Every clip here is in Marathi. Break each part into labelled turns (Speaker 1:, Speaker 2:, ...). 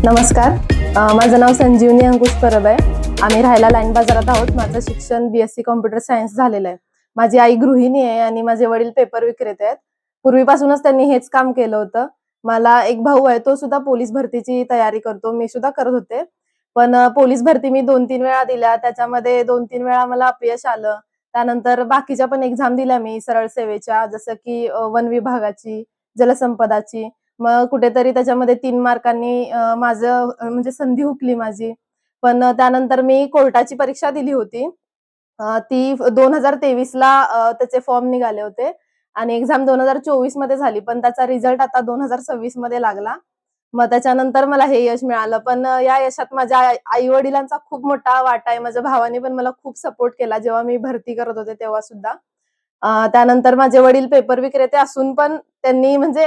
Speaker 1: नमस्कार. माझं नाव संजीवनी अंकुश परब आहे. आम्ही राहायला लाईन बाजारात आहोत. माझं शिक्षण BSc कॉम्प्युटर सायन्स झालेलं आहे. माझी आई गृहिणी आहे आणि माझे वडील पेपर विक्रेते आहेत. पूर्वीपासूनच त्यांनी हेच काम केलं होतं. मला एक भाऊ आहे, तो सुद्धा पोलीस भरतीची तयारी करतो. मी सुद्धा करत होते. पण पोलीस भरती मी 2-3 वेळा दिल्या. त्याच्यामध्ये 2-3 वेळा मला अपयश आलं. त्यानंतर बाकीच्या पण एक्झाम दिल्या मी सरळ सेवेच्या, जसं की वन विभागाची, जलसंपदाची. मग कुठेतरी त्याच्यामध्ये 3 मार्कांनी माझं म्हणजे संधी हुकली माझी. पण त्यानंतर मी कोर्टाची परीक्षा दिली होती. ती 2023ला त्याचे फॉर्म निघाले होते आणि एक्झाम 2024 मध्ये झाली. पण त्याचा रिझल्ट आता 2026 मध्ये लागला. मग त्याच्यानंतर मला हे यश मिळालं. पण या यशात माझ्या आई-वडिलांचा खूप मोठा वाटा आहे. माझ्या भावाने पण मला खूप सपोर्ट केला जेव्हा मी भरती करत होते तेव्हा सुद्धा. त्यानंतर माझे वडील पेपर विक्रेते असून पण त्यांनी म्हणजे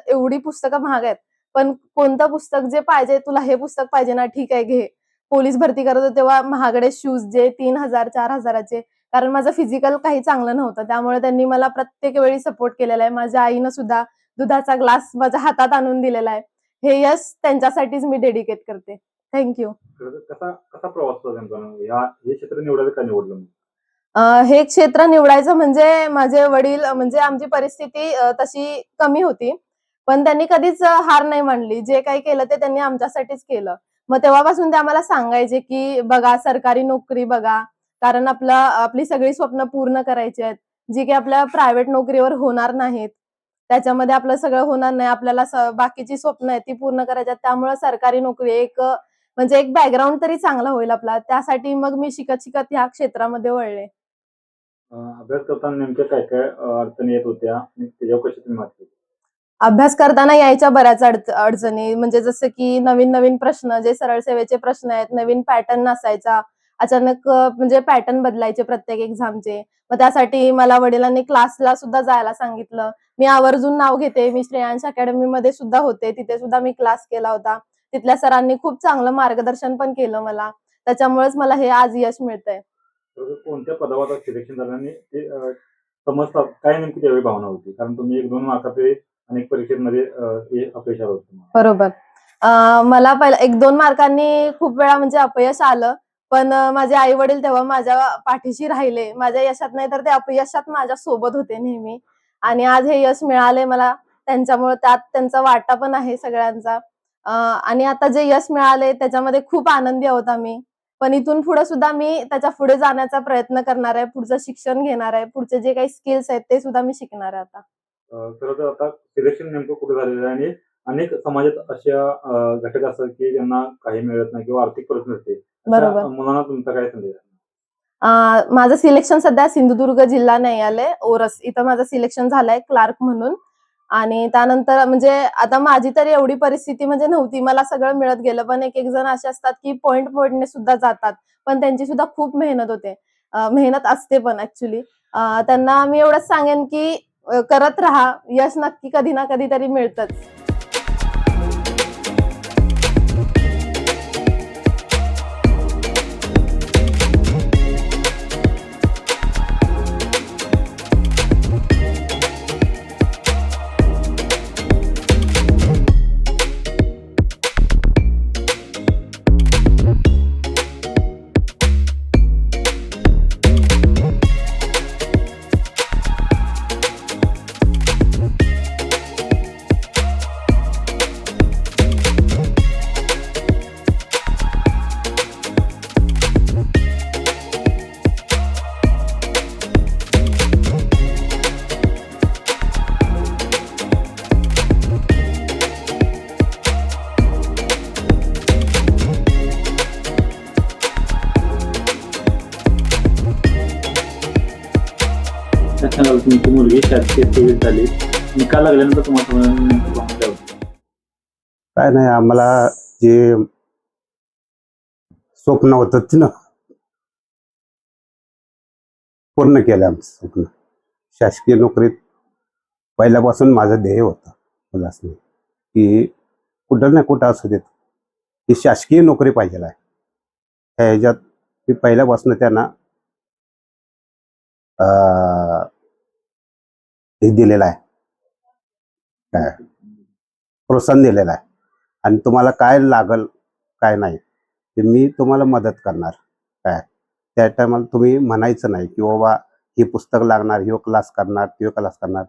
Speaker 1: एवढी पुस्तकं महाग आहेत. पण कोणतं पुस्तक जे पाहिजे, तुला हे पुस्तक पाहिजे ना, ठीक आहे घे. पोलीस भरती करत होते तेव्हा महागडे शूज जे 3,000-4,000 चे, कारण माझं फिजिकल काही चांगलं नव्हतं. त्यामुळे त्यांनी मला प्रत्येक वेळी सपोर्ट केलेला आहे. माझ्या आईनं सुद्धा दुधाचा ग्लास माझ्या हातात आणून दिलेला आहे. हे यश त्यांच्यासाठीच मी डेडिकेट करते. Thank you.
Speaker 2: कसा कसा प्रवास होता नेमका? हे क्षेत्र निवडायचं का निवडलं?
Speaker 1: हे क्षेत्र निवडायचं म्हणजे माझे वडील म्हणजे आमची परिस्थिती तशी कमी होती. पण त्यांनी कधीच हार नाही मानली. जे काही केलं ते त्यांनी आमच्यासाठीच केलं. मग तेव्हापासून ते आम्हाला सांगायचे, की बघा सरकारी नोकरी बघा. कारण आपली सगळी स्वप्न पूर्ण करायची आहेत. जी काही आपल्या प्रायव्हेट नोकरीवर होणार नाहीत. त्याच्यामध्ये आपलं सगळं होणार नाही. आपल्याला बाकीची स्वप्न आहेत ती पूर्ण करायची आहेत. त्यामुळे सरकारी नोकरी म्हणजे एक बॅकग्राऊंड तरी चांगला होईल आपला. त्यासाठी मग मी शिकत-शिकत ह्या क्षेत्रामध्ये वळले.
Speaker 2: अभ्यास करताना नेमक्या काय-काय अडचणी येत होत्या आणि त्याच्यावर कशी तुम्ही मात केली?
Speaker 1: अभ्यास करताना यायच्या बऱ्याच अडचणी म्हणजे जसं की नवीन-नवीन प्रश्न जे सरळ सेवेचे प्रश्न आहेत, नवीन पॅटर्न नसायचा. अचानक म्हणजे पॅटर्न बदलायचे प्रत्येक एक्झामचे. मग त्यासाठी मला वडिलांनी क्लासला सुद्धा जायला सांगितलं. मी आवर्जून नाव घेते. मी श्रेयांश अकॅडमीमध्ये सुद्धा होते. तिथे सुद्धा मी क्लास केला होता. तिथल्या सरांनी खूप चांगलं मार्गदर्शन पण केलं मला. त्याच्यामुळेच मला हे आज यश मिळतंय.
Speaker 2: तर कोणत्या पदावर सिलेक्शन झालं आणि ते समजतात काय नेमकी त्यावेळी भावना होती? कारण तुम्ही 1-2 मार्काचे अनेक परीक्षेमध्ये हे अपयश आलं होतं तुम्हाला.
Speaker 1: बरोबर. मला पहिला 1-2 मार्कांनी खूप वेळा म्हणजे अपयश आलं. पण माझे आई-वडील तेव्हा माझ्या पाठीशी राहिले. माझ्या यशात नाही तर ते अपयशात माझ्या सोबत होते नेहमी. आणि आज हे यश मिळालंय मला त्यांच्यामुळे. त्यात त्यांचा वाटा पण आहे सगळ्यांचा. आणि आता जे यश मिळालंय त्याच्यामध्ये खूप आनंदी आहोत आम्ही. पण इथून पुढे सुद्धा मी त्याच्या पुढे जाण्याचा प्रयत्न करणार आहे. पुढचं शिक्षण घेणार आहे. पुढचे जे काही स्किल्स आहेत ते सुद्धा मी शिकणार आहे आता.
Speaker 2: खरं तर आता सिलेक्शन नेमकं कुठे झालेलं आहे आणि अनेक समाजात अशा घटक असतात की ज्यांना काही मिळत नाही किंवा आर्थिक परिस्थिती नसते.
Speaker 1: बरोबर.
Speaker 2: अशा मुलांना तुमचा काय संदेश आहे?
Speaker 1: माझं सिलेक्शन सध्या सिंधुदुर्ग जिल्हा न्यायालय ओरस इथं माझं सिलेक्शन झालंय क्लार्क म्हणून. आणि त्यानंतर म्हणजे आता माझी तरी एवढी परिस्थिती म्हणजे नव्हती. मला सगळं मिळत गेलं. पण एक-एक जण असे असतात, की पॉइंटने सुद्धा जातात. पण त्यांची सुद्धा खूप मेहनत होते. मेहनत असते पण ॲक्चुअली. त्यांना मी एवढंच सांगेन, की करत राहा. यश नक्की कधी ना कधीतरी मिळतंच.
Speaker 2: तुमची मुलगी शासकीय सेवेत झाली. निकाल लागल्यानंतर तुम्हाला नेमकी भावना काय होती?
Speaker 3: काय नाही, आम्हाला जे स्वप्न होतं ते ना पूर्ण केलं आमचं स्वप्न. शासकीय नोकरीत पहिल्यापासून माझं ध्येय होतं मला असं की कुठं ना कुठं असू देत की शासकीय नोकरी पाहिजे आहे. ह्या ह्याच्यात मी पहिल्यापासून त्यांना हे दिलेलं आहे, काय प्रोत्साहन दिलेलं आहे. आणि तुम्हाला काय लागल काय नाही ते मी तुम्हाला मदत करणार. काय त्या टायमाला तुम्ही म्हणायचं नाही की बाबा हे पुस्तक लागणार, ह्यो क्लास करणार, त्यो क्लास करणार.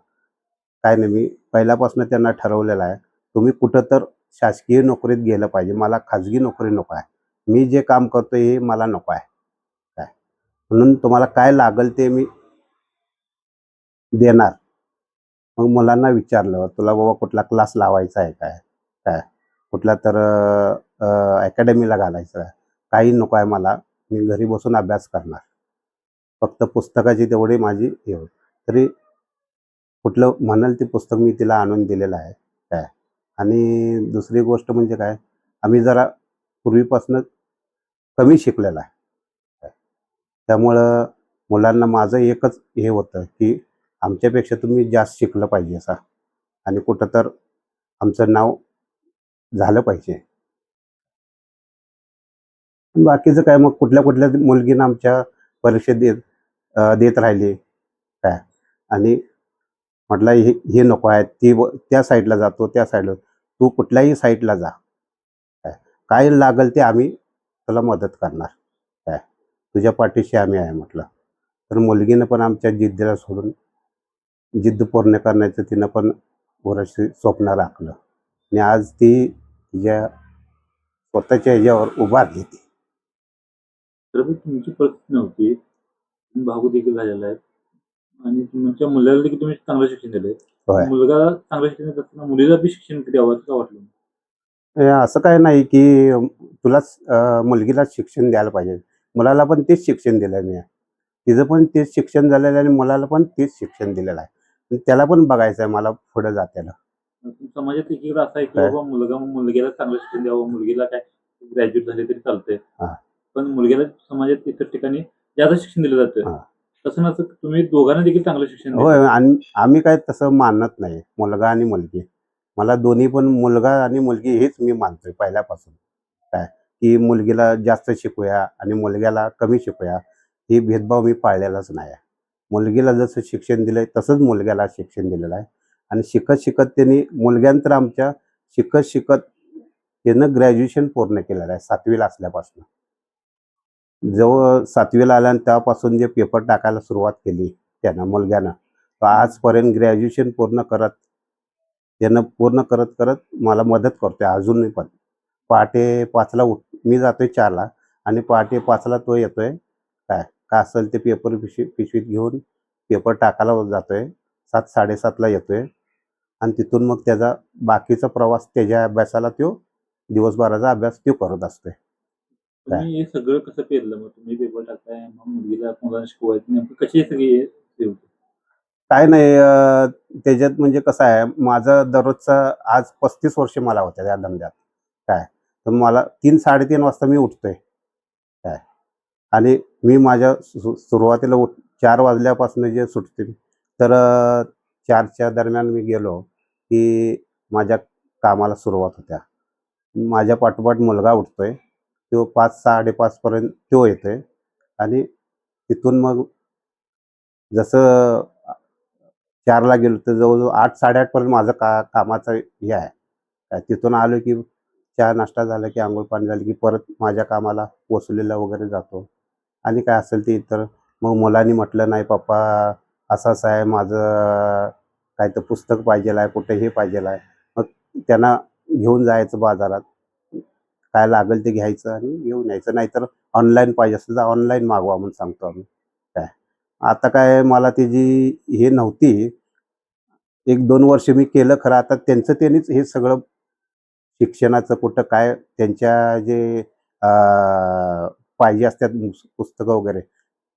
Speaker 3: काय नाही, मी पहिल्यापासून त्यांना ठरवलेलं आहे, तुम्ही कुठं तर शासकीय नोकरीत गेलं पाहिजे. मला खाजगी नोकरी नको आहे. मी जे काम करतोय हे मला नको आहे. काय म्हणून तुम्हाला काय लागेल ते मी देणार. मग मुलांना विचारलं, तुला बाबा कुठला क्लास लावायचा आहे काय? काय कुठल्या तर अकॅडमीला घालायचं आहे? काही नको आहे मला. मी घरी बसून अभ्यास करणार. फक्त पुस्तकाची तेवढी माझी हे होती. तरी कुठलं म्हणाल ते पुस्तक मी तिला आणून दिलेलं आहे. काय आणि दुसरी गोष्ट म्हणजे काय, आम्ही जरा पूर्वीपासून कमी शिकलेलं आहे. काय त्यामुळं मुलांना माझं एकच हे होतं की आमच्यापेक्षा तुम्ही जास्त शिकलं पाहिजे असं आणि कुठं तर आमचं नाव झालं पाहिजे. बाकीचं काय मग कुठल्या कुठल्या मुलगीनं आमच्या परीक्षा देत राहिली. काय आणि म्हटलं हे नको आहे, त्या साईडला जातो, त्या साईडला तू कुठल्याही साईडला जा. काय काय लागेल ते आम्ही तुला मदत करणार. काय तुझ्या पाठीशी आम्ही आहे म्हटलं. तर मुलगीनं पण आमच्या जिद्दीला सोडून जिद्द पूर्ण करण्याचं तिनं पण बरंचशी स्वप्न राखलं आणि आज ती तिच्या स्वतःच्या ह्याच्यावर उभारली ती.
Speaker 2: तर मग तुमची परिस्थिती नव्हती, तुम्ही भावूक देखील झालेला आहे आणि तुमच्या मुलाला देखील तुम्ही चांगलं शिक्षण दिलंय.
Speaker 3: होय.
Speaker 2: मुलगा चांगलं शिक्षण देत असताना मुलीला बी शिक्षण द्यावं असं का वाटलं?
Speaker 3: असं काय नाही की तुलाच मुलगीला शिक्षण द्यायला पाहिजे. मुलाला पण तेच शिक्षण दिलं मी. तिचं पण तेच शिक्षण झालेलं आहे आणि मुलाला पण तेच शिक्षण दिलेलं आहे. आणि त्याला पण बघायचं आहे मला पुढे जाताना.
Speaker 2: समाजात एकीकडे असं आहे की
Speaker 3: काय?
Speaker 2: बाबा मुलगीला चांगलं शिक्षण द्यावं, मुलगीला काय ग्रॅज्युएट झाले तरी चालतंय.
Speaker 3: हां.
Speaker 2: पण मुलगीला समाजात इतर ठिकाणी जास्त शिक्षण दिलं जातं.
Speaker 3: हां.
Speaker 2: तसं नसतं, तुम्ही दोघांना देखील चांगलं शिक्षण
Speaker 3: होय
Speaker 2: दिलं.
Speaker 3: आणि आम्ही काय तसं मानत नाही, मुलगा आणि मुलगी. मला दोन्ही पण मुलगा आणि मुलगी हेच मी मानतोय पहिल्यापासून. काय की मुलगीला जास्त शिकूया आणि मुलग्याला कमी शिकूया, ही भेदभाव मी पाळलेलाच नाही आहे. मुलगीला जसं शिक्षण दिलंय तसंच मुलग्याला शिक्षण दिलेलं आहे आणि शिकत त्यांनी मुलग्यानं तर आमच्या शिकत त्यानं ग्रॅज्युएशन पूर्ण केलेलं आहे 7वी ला असल्यापासून. जवळ 7वी ला आल्या आणि तेव्हापासून जे पेपर टाकायला सुरुवात केली त्यानं मुलग्यानं, तर आजपर्यंत ग्रॅज्युएशन पूर्ण करत मला मदत करतोय अजूनही पण. पहाटे 5ला मी जातोय 4ला आणि पहाटे 5ला तो येतोय. काय असेल ते पेपर पिशवीत घेऊन पेपर टाकायला जातोय. 7-7:30ला येतोय आणि तिथून मग त्याचा बाकीचा प्रवास त्याच्या अभ्यासाला दिवसभराचा अभ्यास करत असतोय.
Speaker 2: तुम्ही हे सगळं कसं पेरलं? मग तुम्ही पेपर टाकताय, मग मुलांना शिकवायचं, नेमकं कशी हे सगळी हे होते?
Speaker 3: काय नाही त्याच्यात म्हणजे कसं आहे, माझं दररोजचं आज 35 वर्ष मला होत्या या धंद्यात. काय तर मला 3-3:30 वाजता मी उठतोय. काय आणि मी माझ्या सुरुवातीला 4 वाजल्यापासून जे सुटते तर 4च्या दरम्यान मी गेलो की माझ्या कामाला सुरुवात होत्या. माझ्या पाठोपाठ मुलगा उठतोय. तो 5-5:30 पर्यंत तो येतोय आणि तिथून मग जसं 4ला गेलो तर जवळ-जवळ 8-8:30 पर्यंत माझं कामाचं हे आहे. तिथून आलो की चहा नाश्ता झाला की अंघोळ पाणी झालं की परत माझ्या कामाला वसुलीला वगैरे जातो आणि काय असेल ते इतर. मग मुलांनी म्हटलं, "नाही पप्पा असं-असं आहे माझं, काय तर पुस्तक पाहिजेल आहे, कुठे हे पाहिजेल आहे." मग त्यांना घेऊन जायचं बाजारात. काय लागेल ते घ्यायचं आणि घेऊन यायचं. नाहीतर ऑनलाईन पाहिजे असेल तर ऑनलाईन मागवा म्हणून सांगतो आम्ही. काय आता काय मला त्याची हे नव्हती. 1-2 वर्ष मी केलं खरं. आता त्यांनीच हे सगळं शिक्षणाचं कुठं काय त्यांच्या जे पाहिजे असतात पुस्तकं वगैरे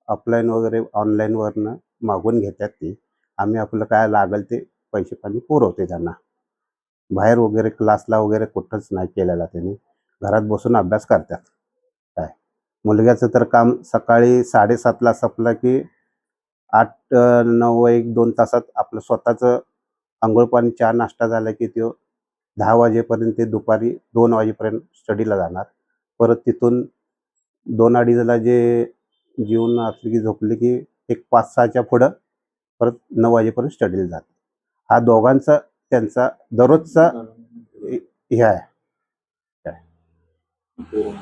Speaker 3: ऑफलाईन वगैरे ऑनलाईनवरनं मागवून घेतात ते. आम्ही आपलं काय लागेल ते पैसे पाणी पुरवते त्यांना. बाहेर वगैरे क्लासला वगैरे कुठंच नाही केलेला त्यांनी. घरात बसून अभ्यास करतात. काय मुलग्याचं तर काम सकाळी 7:30ला संपलं की 8, 9, 1-2 तासात आपलं स्वतःचं अंघोळ पाणी, चहा नाश्ता झाला की तो 10 वाजेपर्यंत ते दुपारी 2 वाजेपर्यंत स्टडीला जाणार. परत तिथून 2-2:30ला जेवून असली की झोपले की एक 5-6च्या पुढं परत 9 वाजेपर्यंत स्टडीला जातात. हा दोघांचा त्यांचा दररोजचा हे आहे.
Speaker 2: हो.